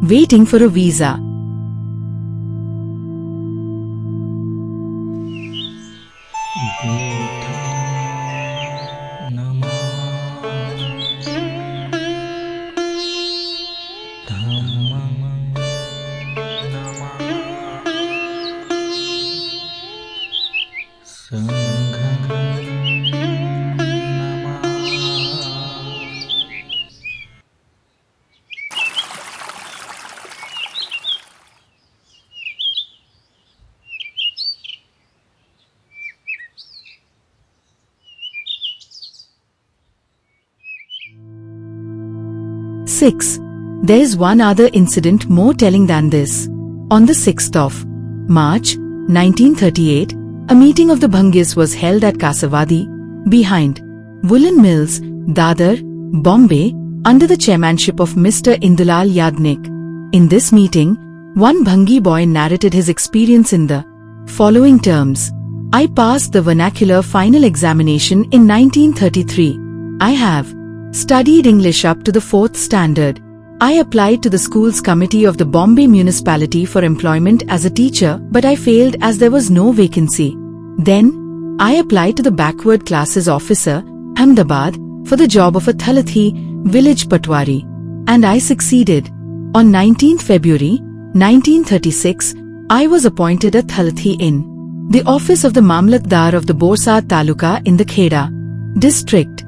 waiting for a visa. Six. There is one other incident more telling than this. On the 6th of March, 1938, a meeting of the Bhangis was held at Kasarwadi, behind Woollen Mills, Dadar, Bombay, under the chairmanship of Mr. Indulal Yadnik. In this meeting, one Bhangi boy narrated his experience in the following terms. I passed the Vernacular Final Examination in 1933. I have studied English up to the 4th standard. I applied to the school's committee of the Bombay Municipality for employment as a teacher, but I failed as there was no vacancy. Then, I applied to the backward classes officer, Ahmedabad, for the job of a Talati, village Patwari. And I succeeded. On 19th February, 1936, I was appointed a Talati in the office of the Mamlatdar of the Borsad Taluka in the Kheda district.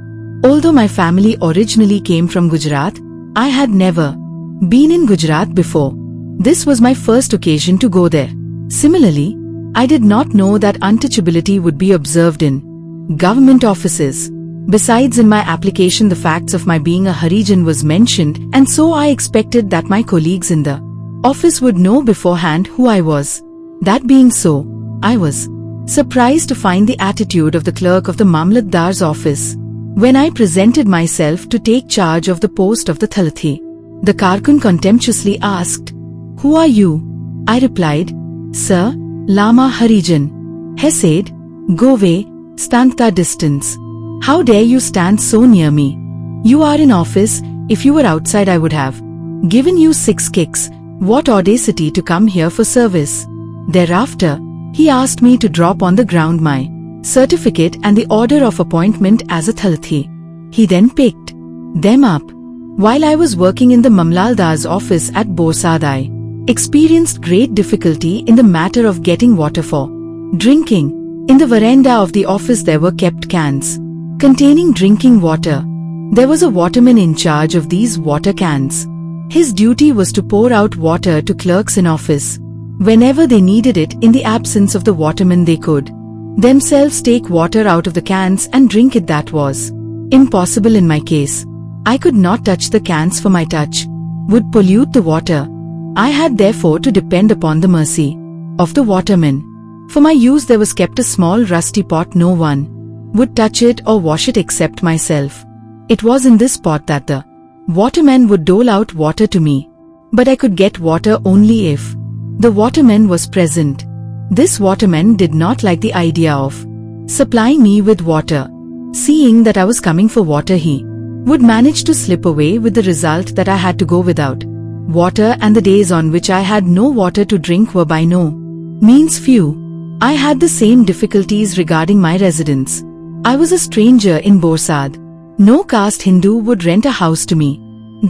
Although my family originally came from Gujarat, I had never been in Gujarat before. This was my first occasion to go there. Similarly, I did not know that untouchability would be observed in government offices. Besides, in my application the facts of my being a Harijan was mentioned, and so I expected that my colleagues in the office would know beforehand who I was. That being so, I was surprised to find the attitude of the clerk of the Mamlatdar's office. When I presented myself to take charge of the post of the Talati, the Karkun contemptuously asked, "Who are you?" I replied, "Sir, Lama Harijan." He said, "Go away, stand that distance. How dare you stand so near me? You are in office. If you were outside I would have given you 6 kicks. What audacity to come here for service." Thereafter, he asked me to drop on the ground my certificate and the order of appointment as a Talati. He then picked them up. While I was working in the Mamlatdar's office at Borsad, I experienced great difficulty in the matter of getting water for drinking. In the veranda of the office there were kept cans containing drinking water. There was a waterman in charge of these water cans. His duty was to pour out water to clerks in office. Whenever they needed it, in the absence of the waterman they could themselves take water out of the cans and drink it. That was impossible in my case. I could not touch the cans, for my touch would pollute the water. I had therefore to depend upon the mercy of the waterman. For my use there was kept a small rusty pot. No one would touch it or wash it except myself. It was in this pot that the waterman would dole out water to me. But I could get water only if the waterman was present. This waterman did not like the idea of supplying me with water. Seeing that I was coming for water, he would manage to slip away, with the result that I had to go without water, and the days on which I had no water to drink were by no means few. I had the same difficulties regarding my residence. I was a stranger in Borsad. No caste Hindu would rent a house to me.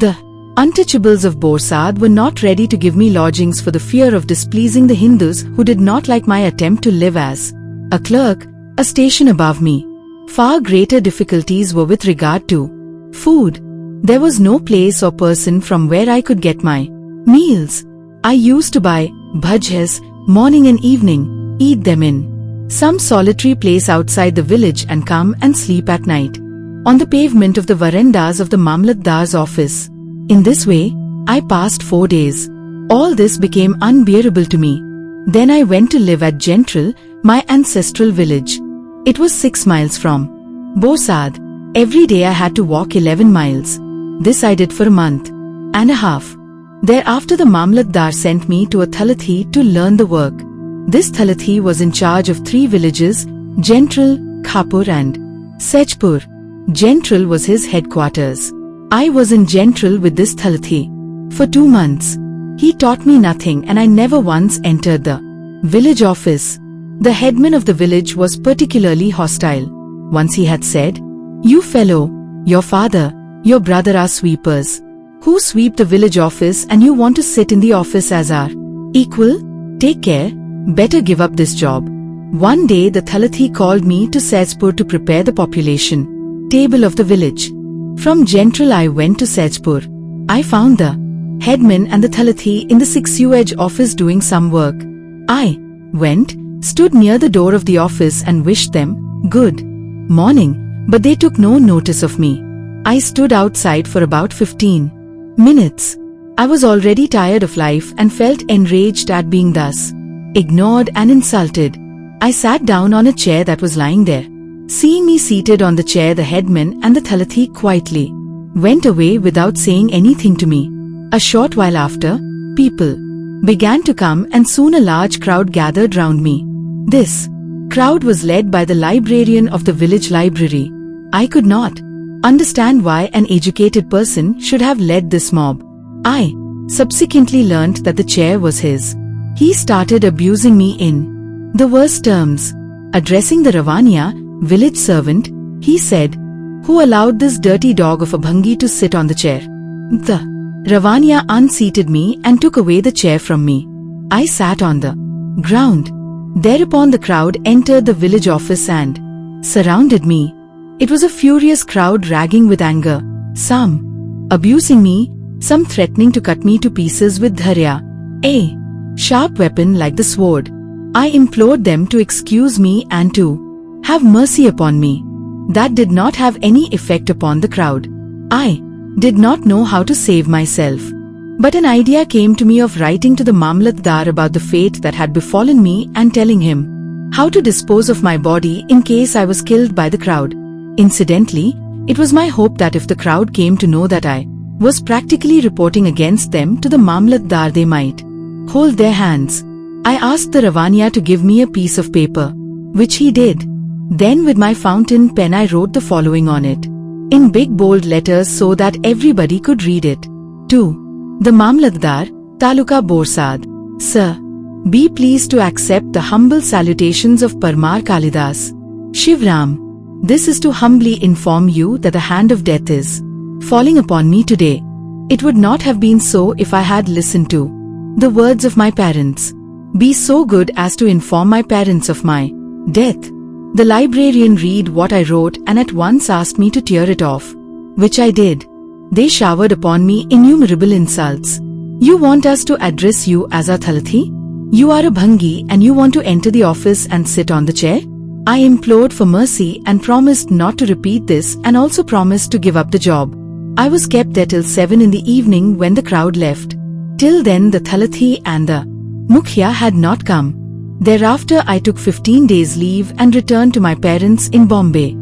The untouchables of Borsad were not ready to give me lodgings for the fear of displeasing the Hindus, who did not like my attempt to live as a clerk, a station above me. Far greater difficulties were with regard to food. There was no place or person from where I could get my meals. I used to buy bhajis morning and evening, eat them in some solitary place outside the village, and come and sleep at night on the pavement of the verandas of the Mamlatdar's office. In this way, I passed 4 days. All this became unbearable to me. Then I went to live at Gentral, my ancestral village. It was 6 miles from Borsad. Every day I had to walk 11 miles. This I did for a month and a half. Thereafter the Mamlatdar sent me to a Talati to learn the work. This Talati was in charge of 3 villages, Gentral, Khapur and Sechpur. Gentral was his headquarters. I was in Gentral with this Talati for 2 months. He taught me nothing and I never once entered the village office. The headman of the village was particularly hostile. Once he had said, "You fellow, your father, your brother are sweepers, who sweep the village office, and you want to sit in the office as our equal? Take care, better give up this job." One day the Talati called me to Sejpur to prepare the population table of the village. From Gentral I went to Sejpur. I found the headman and the Talati in the 6UH office doing some work. I went, stood near the door of the office and wished them good morning, but they took no notice of me. I stood outside for about 15 minutes. I was already tired of life and felt enraged at being thus ignored and insulted. I sat down on a chair that was lying there. Seeing me seated on the chair, the headman and the Talati quietly went away without saying anything to me. A short while after, people began to come and soon a large crowd gathered round me. This crowd was led by the librarian of the village library. I could not understand why an educated person should have led this mob. I subsequently learnt that the chair was his. He started abusing me in the worst terms. Addressing the Ravania, village servant, he said, "Who allowed this dirty dog of a Bhangi to sit on the chair?" The Ravania unseated me and took away the chair from me. I sat on the ground. Thereupon the crowd entered the village office and surrounded me. It was a furious crowd ragging with anger, some abusing me, some threatening to cut me to pieces with dharya, a sharp weapon like the sword. I implored them to excuse me and to have mercy upon me. That did not have any effect upon the crowd. I did not know how to save myself. But an idea came to me of writing to the Mamlatdar about the fate that had befallen me and telling him how to dispose of my body in case I was killed by the crowd. Incidentally, it was my hope that if the crowd came to know that I was practically reporting against them to the Mamlatdar, they might hold their hands. I asked the Ravania to give me a piece of paper, which he did. Then with my fountain pen I wrote the following on it, in big bold letters so that everybody could read it. To the Mamlatdar, Taluka Borsad. Sir, be pleased to accept the humble salutations of Parmar Kalidas. Shivram. This is to humbly inform you that the hand of death is falling upon me today. It would not have been so if I had listened to the words of my parents. Be so good as to inform my parents of my death. The librarian read what I wrote and at once asked me to tear it off, which I did. They showered upon me innumerable insults. You want us to address you as a Talati? You are a Bhangi and you want to enter the office and sit on the chair? I implored for mercy and promised not to repeat this and also promised to give up the job. I was kept there till 7 in the evening when the crowd left. Till then the Talati and the Mukhya had not come. Thereafter I took 15 days leave and returned to my parents in Bombay.